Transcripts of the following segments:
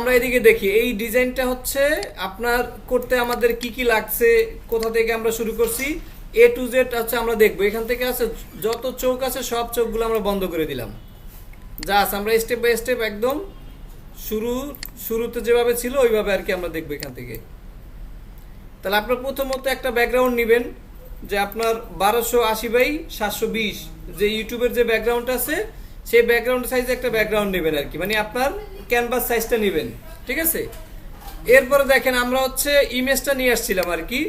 আমরা এদিকে দেখি এই ডিজাইনটা হচ্ছে আপনার করতে আমাদের কি কি লাগছে, কোথা থেকে আমরা শুরু করছি, এ টু জেড হচ্ছে আমরা দেখবো। এখান থেকে আছে যত চোখ আছে সব চোখগুলো আমরা বন্ধ করে দিলাম। জাস্ট আমরা স্টেপ বাই স্টেপ একদম শুরুতে যেভাবে ছিল ওইভাবে আর কি আমরা দেখবো এখান থেকে। তাহলে আপনার প্রথমত একটা ব্যাকগ্রাউন্ড নেবেন, যে আপনার 1280x720 যে ইউটিউবের যে ব্যাকগ্রাউন্ড আছে সেই ব্যাকগ্রাউন্ড সাইজে একটা ব্যাকগ্রাউন্ড নেবেন আর কি, মানে আপনার ক্যানভাস সাইজটা নেবেন, ঠিক আছে। এরপরে দেখেন আমরা হচ্ছে ইমেজটা নিয়ে আসছিলাম আর কি।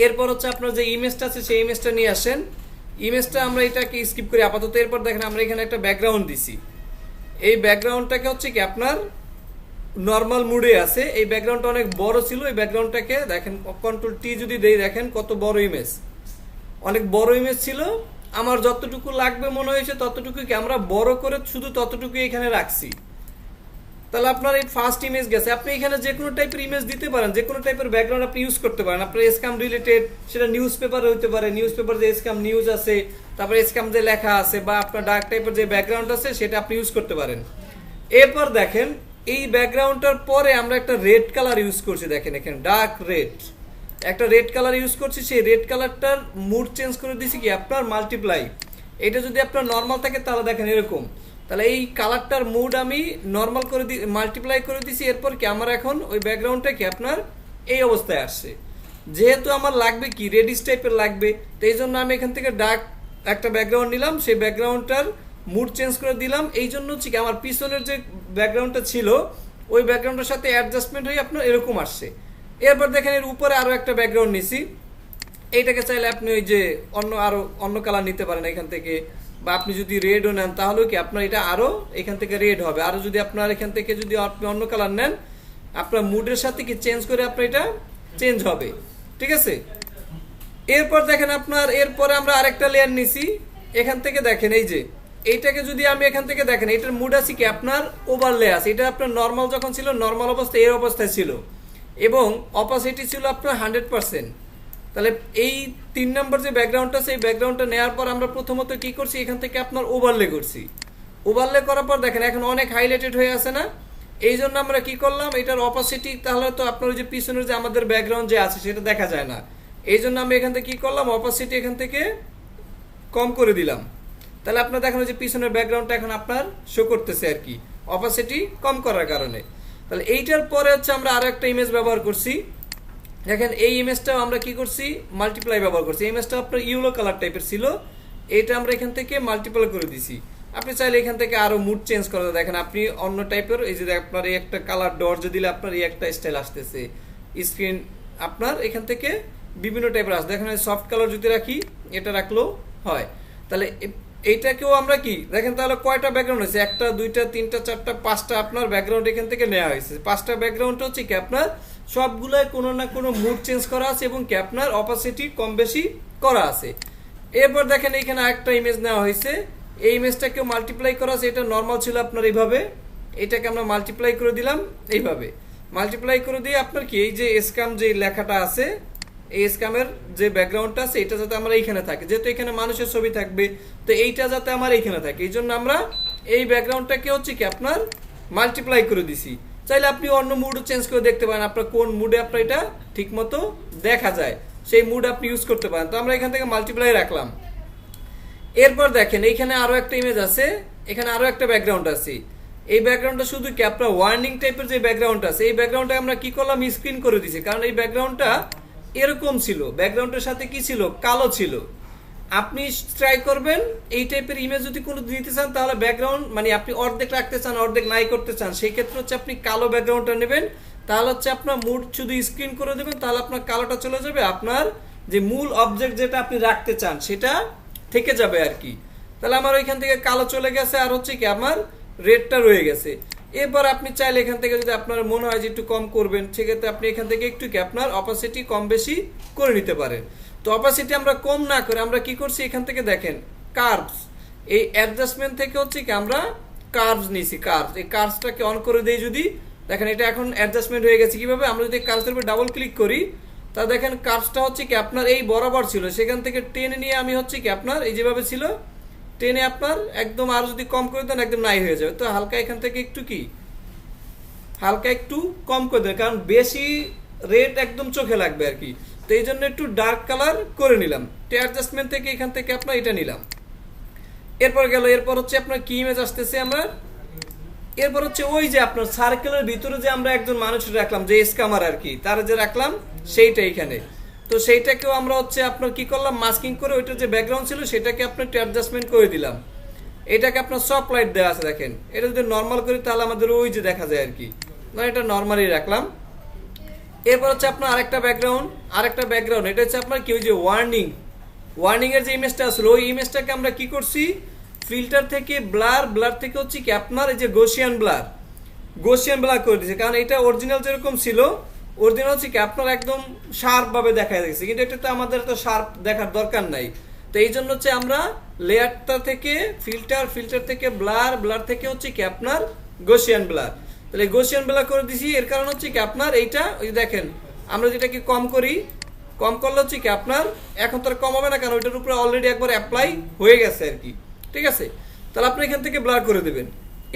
এরপর হচ্ছে আপনার যে ইমেজটা আছে সেই ইমেজটা নিয়ে আসেন। ইমেজটা আমরা এটাকে স্কিপ করি আপাতত। এরপর দেখেন আমরা এখানে একটা ব্যাকগ্রাউন্ড দিছি। এই ব্যাকগ্রাউন্ডটাকে হচ্ছে কি আপনার নর্মাল মুডে আছে। এই ব্যাকগ্রাউন্ডটা অনেক বড় ছিল, এই ব্যাকগ্রাউন্ডটাকে দেখেন কন্ট্রোল টি যদি দেই, দেখেন কত বড় ইমেজ, অনেক বড় ইমেজ ছিল। আমার যতটুকু লাগবে মনে হয়েছে ততটুকু কি আমরা বড় করে শুধু ততটুকু এখানে রাখছি। তাহলে আপনার এই ফার্স্ট ইমেজ গেছে। আপনি এখানে যে কোনো টাইপের ইমেজ দিতে পারেন, যে কোনো টাইপের ব্যাকগ্রাউন্ড আপনি ইউজ করতে পারেন। আপনার স্ক্যাম রিলেটেড, সেটা নিউজ পেপার হইতে পারে, নিউজ পেপার যে স্ক্যাম নিউজ আছে, তারপরে স্ক্যাম যে লেখা আছে, বা আপনার ডার্ক টাইপের যে ব্যাকগ্রাউন্ড আছে সেটা আপনি ইউজ করতে পারেন। এরপর দেখেন এই ব্যাকগ্রাউন্ডটার পরে আমরা একটা রেড কালার ইউজ করছি। দেখেন এখানে ডার্ক রেড, একটা রেড কালার ইউজ করছি। সেই রেড কালারটার মুড চেঞ্জ করে দিছি কি আপনার মাল্টিপ্লাই। এটা যদি আপনার নর্মাল থাকে তাহলে দেখেন এরকম। তাহলে এই কালারটার মুড আমি নর্মাল করে মাল্টিপ্লাই করে দিছি। এরপর কি আমার এখন ওই ব্যাকগ্রাউন্ডটা কি আপনার এই অবস্থায় আসছে। যেহেতু আমার লাগবে কি রেডিশ টাইপের লাগবে, তো এই জন্য আমি এখান থেকে ডার্ক একটা ব্যাকগ্রাউন্ড নিলাম, সেই ব্যাকগ্রাউন্ডটার মুড চেঞ্জ করে দিলাম। এই জন্য হচ্ছে কি আমার পিছনের যে ব্যাকগ্রাউন্ডটা ছিল ওই ব্যাকগ্রাউন্ডের সাথে অ্যাডজাস্টমেন্ট হয়ে আপনার এরকম আসছে। এরপর দেখেন এর উপরে আরো একটা ব্যাকগ্রাউন্ড নিছি। এইটাকে চাইলে আপনি ওই যে অন্য কালার নিতে পারেন এখান থেকে, বা আপনি যদি রেডও নেন তাহলেও কি আপনার এটা আরো এখান থেকে রেড হবে। আরো যদি আপনার এখান থেকে যদি আপনি অন্য কালার নেন, আপনার মুডের সাথে কি চেঞ্জ করে আপনার এটা চেঞ্জ হবে, ঠিক আছে। এরপর দেখেন আপনার এরপরে আমরা আরেকটা লেয়ার নিছি। এখান থেকে দেখেন এই যে এইটাকে যদি আমি এখান থেকে দেখেন, এটার মুড আছে কি আপনার ওভারলে আছে। এটা আপনার নর্মাল যখন ছিল নর্মাল অবস্থায় এই অবস্থায় ছিল, এবং অপাসিটি ছিল আপনার 100%। তাহলে এই 3 নম্বর যে ব্যাকগ্রাউন্ডটা আছে এই ব্যাকগ্রাউন্ডটা নেওয়ার পর আমরা প্রথমত কি করছি, এখান থেকে আপনার ওভারলে করছি। ওভারলে করার পর দেখেন এখন অনেক হাইলাইটেড হয়ে আছে না। এই জন্য আমরা কি করলাম, এটার অপাসিটি তাহলে তো আপনার যে পিছনের যে আমাদের ব্যাকগ্রাউন্ড যে আছে সেটা দেখা যায় না। এই জন্য আমি এখান থেকে কি করলাম, অপাসিটি এখান থেকে কম করে দিলাম। তাহলে আপনার দেখেন যে পিছনের ব্যাকগ্রাউন্ডটা এখন আপনার শো করতেছে আর কি, অপাসিটি কম করার কারণে। তাহলে এইটার পরে হচ্ছে আমরা আরো একটা ইমেজ ব্যবহার করছি। দেখেন এই ইমেজটাও আমরা কি করছি, মাল্টিপ্লাই ব্যবহার করছি। ইমেজটা আপনার ইয়েলো কালার টাইপের ছিল, এটা আমরা এখান থেকে মাল্টিপ্লাই করে দিছি। আপনি চাইলে এখান থেকে আরো মুড চেঞ্জ করা যায়। দেখেন আপনি অন্য টাইপের এই যে আপনার এই একটা কালার ডর্জ দিলে আপনার এই একটা স্টাইল আসতেছে। স্ক্রিন আপনার এখান থেকে বিভিন্ন টাইপের আসছে। দেখেন সফট কালার যদি রাখি, এটা রাখলেও হয়। তাহলে এইটাকেও আমরা কি দেখেন, তাহলে কয়টা ব্যাকগ্রাউন্ড হয়েছে, 1 2 3 4 5টা আপনার ব্যাকগ্রাউন্ড এখান থেকে নেওয়া হয়েছে। 5টা ব্যাকগ্রাউন্ড হচ্ছে কি আপনার সবগুলোই কোনো না কোনো মুড চেঞ্জ করা আছে, এবং কি আপনার অপাসিটি কম বেশি করা আছে। এরপর দেখেন এখানে একটা ইমেজ নেওয়া হয়েছে, এই ইমেজটাকেও মাল্টিপ্লাই করা আছে। এটা নর্মাল ছিল আপনার এইভাবে, এটাকে আমরা মাল্টিপ্লাই করে দিলাম এইভাবে। মাল্টিপ্লাই করে দিয়ে আপনার কি এই যে স্ক্যাম যে লেখাটা আছে, এই স্ক্যামের যে ব্যাকগ্রাউন্ডটা আছে এটা যাতে আমরা এইখানে থাকে, যেহেতু এখানে মানুষের ছবি থাকবে, তো এইটা যাতে আমার এইখানে থাকে এই জন্য আমরা এই ব্যাকগ্রাউন্ডটাকে হচ্ছে কি আপনার মাল্টিপ্লাই করে দিছি। চাইলে আপনি অন্য মুড চেঞ্জ করে দেখতে পারেন, আপনার কোন মুডে আপনার এটা ঠিক মতো দেখা যায় সেই মুড আপনি ইউজ করতে পারেন। তো আমরা এখান থেকে মাল্টিপ্লাই রাখলাম। এরপর দেখেন এইখানে আরো একটা ইমেজ আছে, এখানে আরো একটা ব্যাকগ্রাউন্ড আছে। এই ব্যাকগ্রাউন্ডটা শুধু কি আপনার ওয়ার্নিং টাইপের যে ব্যাকগ্রাউন্ড আছে, এই ব্যাকগ্রাউন্ডটা আমরা কি করলাম, স্ক্রিন করে দিছি। কারণ এই ব্যাকগ্রাউন্ডটা এরকম ছিল, ব্যাকগ্রাউন্ডের সাথে কি ছিল, কালো ছিল। আপনি ট্রাই করবেন এই টাইপের ইমেজ যদি কোনো দিতে চান, তাহলে ব্যাকগ্রাউন্ড মানে আপনি অর্ধেক রাখতে চান, অর্ধেক নাই করতে চান, সেই ক্ষেত্রে হচ্ছে আপনি কালো ব্যাকগ্রাউন্ডটা নেবেন। তাহলে হচ্ছে আপনার মুড শুধু স্ক্রিন করে দেবেন, তাহলে আপনার কালোটা চলে যাবে, আপনার যে মূল অবজেক্ট যেটা আপনি রাখতে চান সেটা থেকে যাবে আর কি। তাহলে আমার ওইখান থেকে কালো চলে গেছে, আর হচ্ছে কি আমার রেডটা রয়ে গেছে। এবার আপনি চাইলে এখান থেকে যদি আপনার মনে হয় যে একটু কম করবেন, সেক্ষেত্রে আপনি এখান থেকে একটু কি আপনার অপাসিটি কম বেশি করে নিতে পারেন। তো অপাসিটি আমরা কম না করে আমরা কি করছি, এখান থেকে দেখেন কার্ভস, এই অ্যাডজাস্টমেন্ট থেকে হচ্ছে কি আমরা কার্ভস নিছি। কার্ভস, এই কার্ভসটাকে অন করে দেই যদি, দেখেন এটা এখন অ্যাডজাস্টমেন্ট হয়ে গেছে। কিভাবে, আমরা যদি কার্ভসের উপর ডাবল ক্লিক করি, তা দেখেন কার্ভসটা হচ্ছে কি আপনার এই বরাবর ছিল, সেখান থেকে টেনে নিয়ে আমি হচ্ছে কি আপনার এই যেভাবে ছিল টেনে আপনার একদম, আর যদি কম করে দেন একদম নাই হয়ে যাবে। তো হালকা এখান থেকে একটু কি হালকা একটু কম করে দেবেন, কারণ বেশি রেড একদম চোখে লাগবে আর কি। তো এই জন্য একটু ডার্ক কালার করে নিলাম। তো অ্যাডজাস্টমেন্ট থেকে এখান থেকে আপনার এটা নিলাম। এরপর গেল, এরপর হচ্ছে আপনার কি ইমেজ আসতেছে আমার, এরপর হচ্ছে ওই যে আপনার সার্কেলের ভিতরে যে আমরা একজন মানুষ রাখলাম, যে স্ক্যামার আর কি, তার যে রাখলাম সেইটা এখানে। তো সেইটাকেও আমরা হচ্ছে আপনার কি করলাম, মাস্কিং করে ওইটার যে ব্যাকগ্রাউন্ড ছিল সেটাকে আপনার একটু অ্যাডজাস্টমেন্ট করে দিলাম। এটাকে আপনার সফট লাইট দেওয়া আছে দেখেন, এটা যদি নর্মাল করি তাহলে আমাদের ওই যে দেখা যায় আর কি, মানে এটা নর্মালি রাখলাম। এরপর হচ্ছে আপনার আরেকটা ব্যাকগ্রাউন্ড, এটা হচ্ছে আপনার কি ওই যে ওয়ার্নিং এর যে ইমেজটা আসলে ওই ইমেজটাকে আমরা কি করছি, ফিল্টার থেকে ব্লার থেকে হচ্ছে কি আপনার এই যে গসিয়ান ব্লার করে দিয়েছে, কারণ এটা অরিজিনাল যেরকম ছিল, অরিজিনাল হচ্ছে কি আপনার একদম শার্প ভাবে দেখা যাচ্ছে, কিন্তু এটাতে আমাদের তো শার্প দেখার দরকার নাই। তো এই জন্য হচ্ছে আমরা লেয়ারটা থেকে ফিল্টার থেকে ব্লার থেকে হচ্ছে কি আপনার গসিয়ান ব্লার, তাহলে গসিয়ান ব্লার করে দিছি। এর কারণ হচ্ছে কি আপনার এইটা ওই দেখেন, আমরা যেটাকে কম করলে হচ্ছে কি আপনার এখন তো আর কম হবে না, কারণ ওইটার উপরে অলরেডি একবার অ্যাপ্লাই হয়ে গেছে আর কি, ঠিক আছে। তাহলে আপনি এখান থেকে ব্লার করে দেবেন।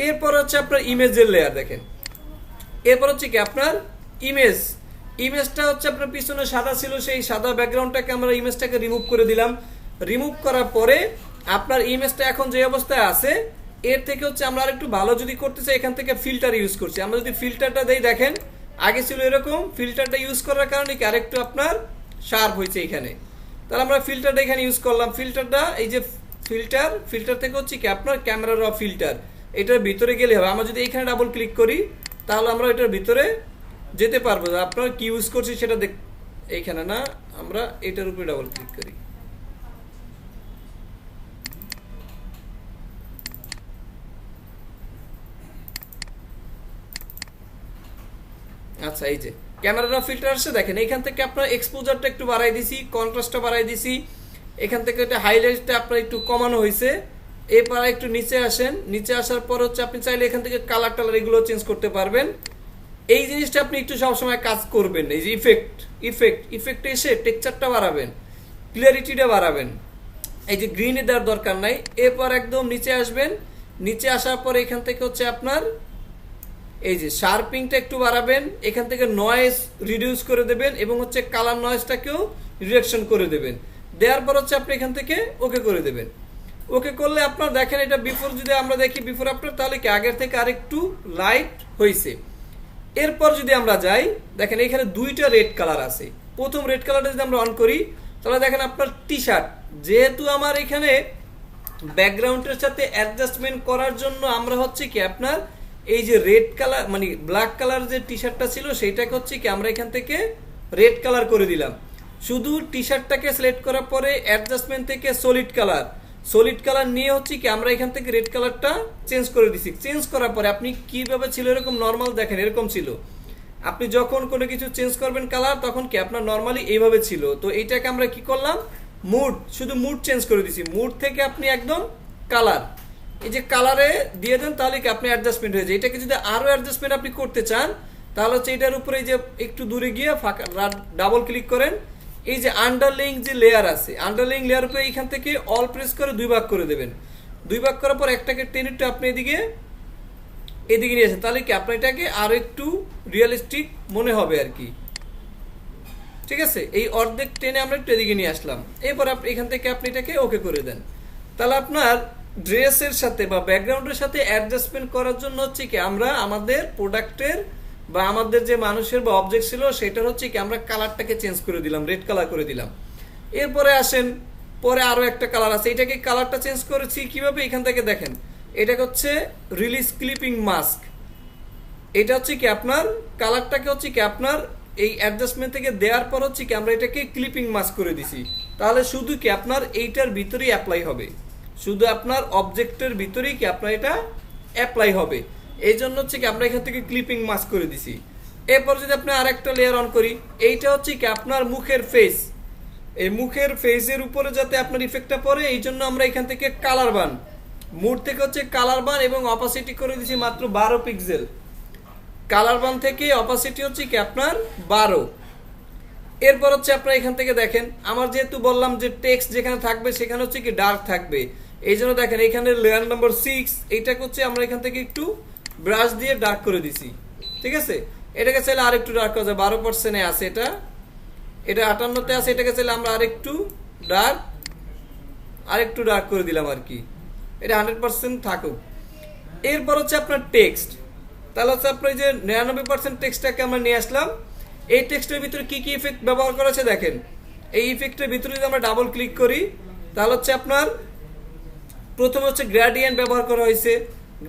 এরপর হচ্ছে আপনার ইমেজের লেয়ার দেখেন, এরপর হচ্ছে কি আপনার ইমেজটা হচ্ছে আপনার পিছনে সাদা ছিল, সেই সাদা ব্যাকগ্রাউন্ডটাকে আমরা ইমেজটাকে রিমুভ করে দিলাম। রিমুভ করার পরে আপনার ইমেজটা এখন যে অবস্থায় আছে, এর থেকে হচ্ছে আমরা আরেকটু ভালো যদি করতে চাই, এখান থেকে ফিল্টার ইউজ করছি। আমরা যদি ফিল্টারটা দেই দেখেন, আগে ছিল এরকম, ফিল্টারটা ইউজ করার কারণে কি আরেকটু আপনার শার্প হয়েছে এখানে। তাহলে আমরা ফিল্টারটা এখানে ইউজ করলাম। ফিল্টারটা এই যে ফিল্টার থেকে হচ্ছে কি আপনার ক্যামেরা র ফিল্টার, এটার ভিতরে গেলে হবে। আমরা যদি এখানে ডাবল ক্লিক করি তাহলে আমরা এটার ভিতরে যেতে পারবো, আপনার কি ইউজ করছি সেটা এইখানে না, আমরা এটার উপরে ডাবল ক্লিক করি। আচ্ছা, এই যে ক্যামেরা ফিল্টার আসছে দেখেন, এখান থেকে আপনার এক্সপোজারটা একটু বাড়াই দিছি, কন্ট্রাস্টটা বাড়াই দিছি, এখান থেকে এটা হাইলাইটটা আপনার একটু কমানো হয়েছে। এরপর একটু নিচে আসেন, নিচে আসার পর হচ্ছে আপনি চাইলে এখান থেকে কালার এগুলো চেঞ্জ করতে পারবেন। এই জিনিসটা আপনি একটু সবসময় কাজ করবেন, এই যে ইফেক্টে এসে টেক্সচারটা বাড়াবেন, ক্লিয়ারিটিটা বাড়াবেন। এই যে গ্রিনে দেওয়ার দরকার নাই। এরপর একদম নিচে আসবেন, নিচে আসার পর এখান থেকে হচ্ছে আপনার এই যে শার্পিংটা একটু বাড়াবেন, এখান থেকে নয়েজ রিডিউস করে দেবেন এবং হচ্ছে কালার নয়েজটাকেও রিডাকশন করে দেবেন। দেওয়ার পর হচ্ছে আপনি এখান থেকে ওকে করে দেবেন। ওকে করলে আপনার দেখেন এটা বিফোর যদি আমরা দেখি, বিফোর আফটার, তাহলে কি আগের থেকে আরেকটু লাইট হয়েছে। এরপর যদি আমরা যাই দেখেন এখানে দুইটা রেড কালার আছে। প্রথম রেড কালারটা যদি আমরা অন করি তাহলে দেখেন আপনার টি শার্ট, যেহেতু আমার এখানে ব্যাকগ্রাউন্ডের সাথে অ্যাডজাস্টমেন্ট করার জন্য আমরা হচ্ছে কি আপনার এই যে রেড কালার মানে ব্ল্যাক কালার যে টি শার্টটা ছিল সেইটাকে হচ্ছে কি আমরা এখান থেকে রেড কালার করে দিলাম। শুধু টি শার্টটাকে সিলেক্ট করার পরে অ্যাডজাস্টমেন্ট থেকে সলিড কালার নিয়ে হচ্ছে কি আমরা এখান থেকে রেড কালারটা চেঞ্জ করে দিছি। চেঞ্জ করার পরে আপনি কিভাবে ছিল এরকম নর্মাল দেখেন এরকম ছিল, আপনি যখন কোনো কিছু চেঞ্জ করবেন কালার তখন কি আপনার নর্মালি এইভাবে ছিল। তো এইটাকে আমরা কি করলাম, শুধু মুড চেঞ্জ করে দিছি। মুড থেকে আপনি একদম কালার, এই যে কালারে দিয়ে দেন তাহলে কি আপনি অ্যাডজাস্টমেন্ট হয়ে যায়। এটাকে যদি আরো অ্যাডজাস্টমেন্ট আপনি করতে চান তাহলে হচ্ছে এটার উপরে এই যে একটু দূরে গিয়ে ফাঁকা ডাবল ক্লিক করেন, এই যে আন্ডারলেইং যে লেয়ার আছে, আন্ডারলেইং লেয়ার উপরে এখান থেকে অল প্রেস করে দুই ভাগ করে দেবেন। দুই ভাগ করার পর একটাকে টেনে আপনি এদিকে নিয়ে আসেন, তাহলে কি আপনার এটাকে আরো একটু রিয়েলিস্টিক মনে হবে আর কি, ঠিক আছে। এই অর্ধেক টেনে আমরা একটু এদিকে নিয়ে আসলাম। এরপর এখান থেকে আপনি এটাকে ওকে করে দেন। তাহলে আপনার ড্রেসের সাথে বা ব্যাকগ্রাউন্ডের সাথে অ্যাডজাস্টমেন্ট করার জন্য হচ্ছে কি আমরা আমাদের প্রোডাক্টের বা আমাদের যে মানুষের বা অবজেক্ট ছিল সেটার হচ্ছে কি আমরা কালারটাকে চেঞ্জ করে দিলাম, রেড কালার করে দিলাম। এরপরে আসেন, পরে আরো একটা কালার আছে, এটাকে কালারটা চেঞ্জ করেছি কিভাবে, এখান থেকে দেখেন এটা হচ্ছে রিলিজ ক্লিপিং মাস্ক। এটা হচ্ছে কি আপনার কালারটাকে হচ্ছে কি আপনার এই অ্যাডজাস্টমেন্ট থেকে দেওয়ার পর হচ্ছে কি আমরা এটাকে ক্লিপিং মাস্ক করে দিছি। তাহলে শুধু কি আপনার এইটার ভিতরেই অ্যাপ্লাই হবে, শুধু আপনার অবজেক্টের ভিতরেই কি আপনার এটা অ্যাপ্লাই হবে। এই জন্য হচ্ছে কি আমরা এখান থেকে ক্লিপিং মাস্ক করে দিছি। এরপর যদি আপনি আরেকটা লেয়ার অন করি, এইটা হচ্ছে কি আপনার মুখের ফেস, এই মুখের ফেসের উপরে যাতে আপনার ইফেক্টটা পড়ে এই জন্য আমরা এখান থেকে কালার বান, মুড থেকে হচ্ছে কালার বান এবং অপাসিটি করে দিছি মাত্র 12 পিক্সেল। কালার বান থেকে অপাসিটি হচ্ছে কি আপনার 12। এরপর হচ্ছে আপনারা এখান থেকে দেখেন আমার যেহেতু বললাম যে টেক্সট যেখানে থাকবে সেখানে হচ্ছে কি ডার্ক থাকবে, এই জন্য দেখেন এখানে লেয়ার নাম্বার 6 এইটাকে হচ্ছে আমরা এখান থেকে একটু ব্রাশ দিয়ে ডার্ক করে দিছি। ঠিক আছে, এটাকে চাইলে আরেকটু ডার্ক করা যায়, 12% আছে এটা, এটা 58-তে আছে, এটাকে চাইলে আমরা আরেকটু ডার্ক করে দিলাম আর কি, এটা 100% থাকুক। এরপর হচ্ছে আপনার টেক্সট, তাহলে হচ্ছে আপনার যে 99% টেক্সটটাকে আমরা নিয়ে আসলাম। এই টেক্সটের ভিতরে কি কি ইফেক্ট ব্যবহার করা আছে দেখেন, এই ইফেক্টের ভিতরে যদি আমরা ডাবল ক্লিক করি তাহলে হচ্ছে আপনার প্রথমে হচ্ছে গ্রেডিয়েন্ট ব্যবহার করা হয়েছে।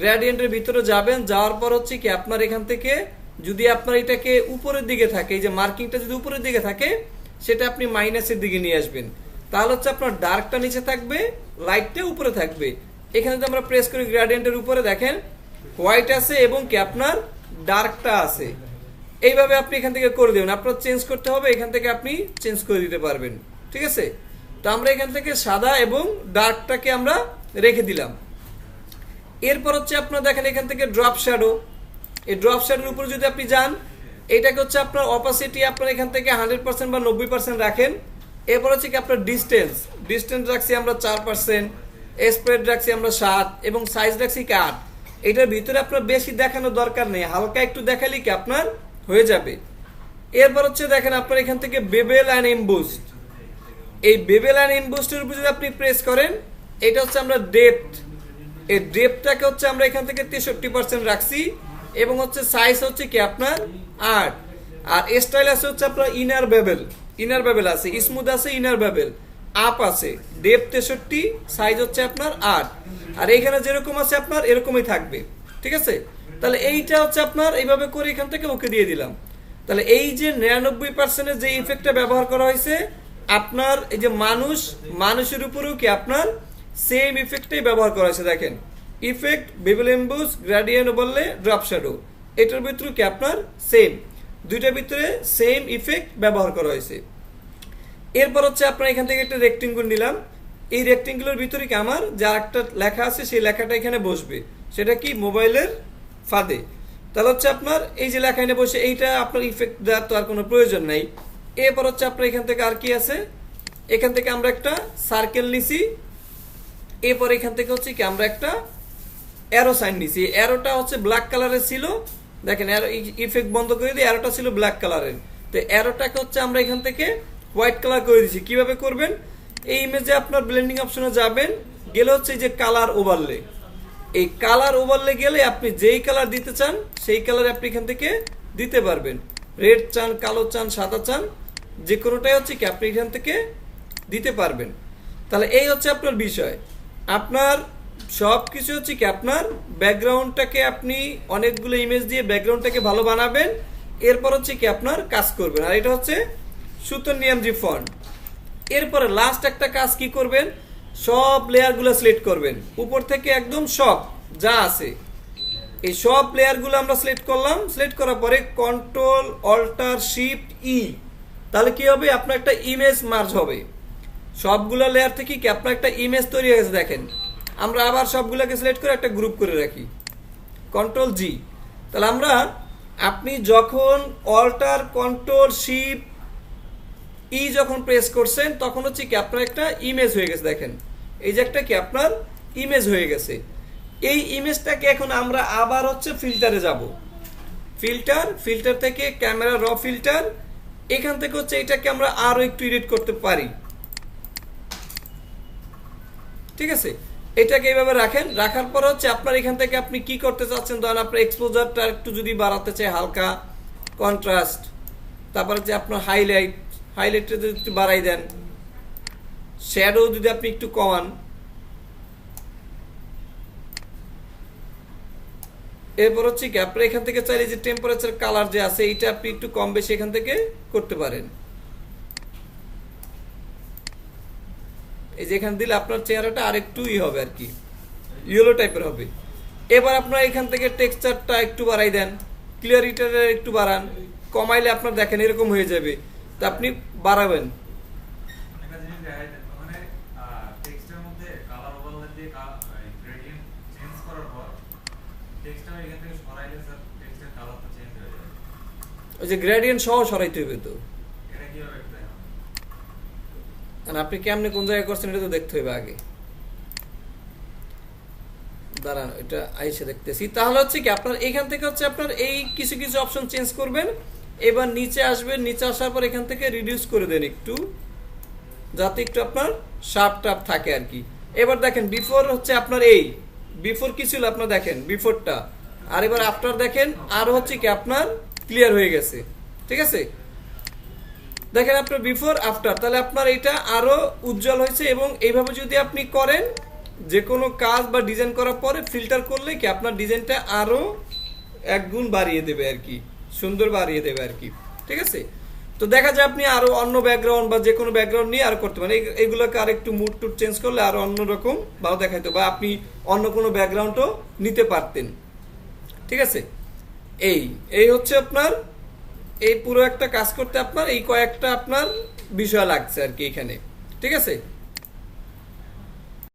গ্রেডিয়েন্টের ভিতরে যাবেন, যাওয়ার পর হচ্ছে কি আপনার এখান থেকে যদি আপনার এটাকে উপরের দিকে থাকে, এই যে মার্কিংটা যদি উপরের দিকে থাকে সেটা আপনি মাইনাসের দিকে নিয়ে আসবেন, তাহলে হচ্ছে আপনার ডার্কটা নিচে থাকবে, লাইটটা উপরে থাকবে। এখানে যদি আমরা প্রেস করি গ্রেডিয়েন্টের উপরে দেখেন হোয়াইট আছে এবং কি আপনার ডার্কটা আছে। এইভাবে আপনি এখান থেকে করে দেবেন, আপনার চেঞ্জ করতে হবে, এখান থেকে আপনি চেঞ্জ করে দিতে পারবেন। ঠিক আছে, তো আমরা এখান থেকে সাদা এবং ডার্কটাকে আমরা রেখে দিলাম। এরপর হচ্ছে আপনার দেখেন এখান থেকে ড্রপ শ্যাডো, এই ড্রপ শ্যাডোর উপরে যদি আপনি যান, এটাকে হচ্ছে আপনার অপাসিটি আপনার এখান থেকে 100% বা 90% রাখেন। এরপর হচ্ছে কি আপনার ডিস্টেন্স রাখছি আমরা 4%, স্প্রেড রাখছি আমরা 7 এবং সাইজ রাখছি 8। এটার ভিতরে আপনার বেশি দেখানোর দরকার নেই, হালকা একটু দেখালে কি আপনার হয়ে যাবে। এরপর হচ্ছে দেখেন আপনার এখান থেকে বেবেল অ্যান্ড এমবুস্ট, এই বেবেল অ্যান্ড এমবুস্টের উপর যদি আপনি প্রেস করেন, এটা হচ্ছে আমরা ডেপথ, এই ডেপথটাকে হচ্ছে আমরা এখান থেকে 63% রাখছি এবং হচ্ছে সাইজ হচ্ছে কি আপনার 8। আর স্টাইল আছে হচ্ছে আপনার ইনার বেবেল আছে, স্মুথ আছে, ইনার বেবেল আপ আছে, ডেপথ 63, সাইজ হচ্ছে আপনার 8। আর এইখানে যেরকম আছে আপনার এরকমই থাকবে। ঠিক আছে, তাহলে এইটা হচ্ছে আপনার এইভাবে করে এখান থেকে ওকে দিয়ে দিলাম। তাহলে এই যে 99% যে ইফেক্টটা ব্যবহার করা হয়েছে আপনার এই যে মানুষের উপরেও কি আপনার সেম ইফেক্টটাই ব্যবহার করা হয়েছে। দেখেন ইফেক্ট বেবেল এমবুস গ্রেডিয়েন্ট বললে ড্রপ শ্যাডো, এটার ভিতরে কি আপনার সেম, দুইটার ভিতরে সেম ইফেক্ট ব্যবহার করা হয়েছে। এরপর হচ্ছে আপনার এখান থেকে একটা রেক্টেঙ্গুল নিলাম, এই রেক্টেঙ্গুলের ভিতরে কি আমার যা একটা লেখা আছে সেই লেখাটা এখানে বসবে, সেটা কি মোবাইলের ফাঁদে। তাহলে হচ্ছে আপনার এই যে লেখা এনে বসে, এইটা আপনার ইফেক্ট দেওয়ার তো আর কোনো প্রয়োজন নাই। এরপর হচ্ছে আপনার এখান থেকে আর কি আছে, এখান থেকে আমরা একটা সার্কেল নিছি, এরপর এখান থেকে হচ্ছে কি আমরা একটা অ্যারো সাইন নিছি, অ্যারোটা হচ্ছে ব্ল্যাক কালারের ছিল, দেখেন অ্যারো ইফেক্ট বন্ধ করে দিয়ে অ্যারোটা ছিল ব্ল্যাক কালারের, তো অ্যারোটাকে হচ্ছে আমরা এখান থেকে হোয়াইট কালার করে দিছি। কিভাবে করবেন, এই ইমেজে আপনার ব্লেন্ডিং অপশনে যাবেন, গেলে হচ্ছে এই যে কালার ওভারলে, এই কালার ওভারলে গেলে আপনি যেই কালার দিতে চান সেই কালার আপনি এখান থেকে দিতে পারবেন, রেড চান, কালো চান, সাদা চান, যে কোনোটাই হচ্ছে কি আপনি এখান থেকে দিতে পারবেন। তাহলে এই হচ্ছে আপনার বিষয়, আপনার সব কিছু হচ্ছে কি আপনার ব্যাকগ্রাউন্ডটাকে আপনি অনেকগুলো ইমেজ দিয়ে ব্যাকগ্রাউন্ডটাকে ভালো বানাবেন, এরপর হচ্ছে কি আপনার কাজ করবেন। আর এটা হচ্ছে সুতন নিয়ামজি ফন্ট। এরপরে লাস্ট একটা কাজ কি করবেন, সব লেয়ারগুলো সিলেক্ট করবেন, উপর থেকে একদম সব যা আছে এই সব লেয়ারগুলো আমরা সিলেক্ট করলাম। সিলেক্ট করার পরে কন্ট্রোল অল্টার শিফট ই, তাহলে কি হবে আপনার একটা ইমেজ মার্জ হবে, সবগুলো লেয়ার থেকে কি আপনার একটা ইমেজ তৈরি হয়ে গেছে। দেখেন আমরা আবার সবগুলোকে সিলেক্ট করে একটা গ্রুপ করে রাখি, কন্ট্রোল জি। তাহলে আমরা আপনি যখন অল্টার কন্ট্রোল শিফট ই যখন প্রেস করছেন তখন হচ্ছে কি আপনার একটা ইমেজ হয়ে গেছে। দেখেন এই যে একটা কি আপনার ইমেজ হয়ে গেছে। এই ইমেজটাকে এখন আমরা আবার হচ্ছে ফিল্টারে যাব, ফিল্টার থেকে ক্যামেরা র ফিল্টার, এখান থেকে হচ্ছে এটাকে আমরা আরো একটু এডিট করতে পারি। ঠিক আছে, এটাকে এইভাবে রাখেন, রাখার পর হচ্ছে আপনার এখান থেকে আপনি কি করতে চাচ্ছেন, ধরেন আপনার এক্সপোজারটা একটু যদি বাড়াতে চাই, হালকা কন্ট্রাস্ট, তারপরে যে আপনার হাইলাইটটা যদি একটু বাড়াই দেন, শ্যাডো যদি আপনি একটু কমান, এরপর হচ্ছে কি আপনি এখান থেকে চাইলে যে টেম্পারেচার কালার যে আছে এইটা আপনি একটু কম বেশি এখান থেকে করতে পারেন। এই যে এখানে দিলে আপনার চেহারাটা আরেকটু হবে আর কি, ইয়েলো টাইপের হবে। এবার আপনার এখান থেকে টেক্সচারটা একটু বাড়াই দেন, ক্লিয়ারিটিটা একটু বাড়ান, কমাইলে আপনার দেখেন এরকম হয়ে যাবে, তা আপনি বাড়াবেন। ওই যে গ্রেডিয়েন্ট সহ সরাইতে হবে, তো আপনি কেমনে কোন জায়গায় করছেন এটা তো দেখতে হবে আগে। দাঁড়ান, এটা আইসে দেখতেছি। তাহলে হচ্ছে কি আপনার এখান থেকে হচ্ছে আপনার এই কিছু কিছু অপশন চেঞ্জ করবেন, এবার নিচে আসবেন, নিচে আসার পর এখান থেকে রিডিউস করে দেন একটু, যাতে একটু আপনার শার্প টাপ থাকে আর কি। এবার দেখেন বিফোর হচ্ছে আপনার এই বিফোর কি ছিল আপনার দেখেন বিফোরটা, আর এবার আফটার দেখেন আর হচ্ছে কি আপনার ক্লিয়ার হয়ে গেছে। ঠিক আছে, দেখেন আপনার বিফোর আফটার, তাহলে আপনার এটা আরো উজ্জ্বল হয়েছে। এবং এইভাবে যদি আপনি করেন যে কোনো কাজ বা ডিজাইন করার পরে ফিল্টার করলে কি আপনার ডিজাইনটা আরো এক গুণ বাড়িয়ে দেবে আর কি, সুন্দর বাড়িয়ে দেবে আর কি। ঠিক আছে, তো দেখা যায় আপনি আরো অন্য ব্যাকগ্রাউন্ড বা যে কোনো ব্যাকগ্রাউন্ড নিয়ে আর করতে পারেন। এগুলোকে আর একটু মুড টুড চেঞ্জ করলে আরো অন্যরকম ভালো দেখাইতো, বা আপনি অন্য কোনো ব্যাকগ্রাউন্ডও নিতে পারতেন। ঠিক আছে, এই এই হচ্ছে আপনার এই পুরো একটা কাজ করতে আপনার এই কয়েকটা আপনার বিষয় লাগছে আর কি এখানে। ঠিক আছে।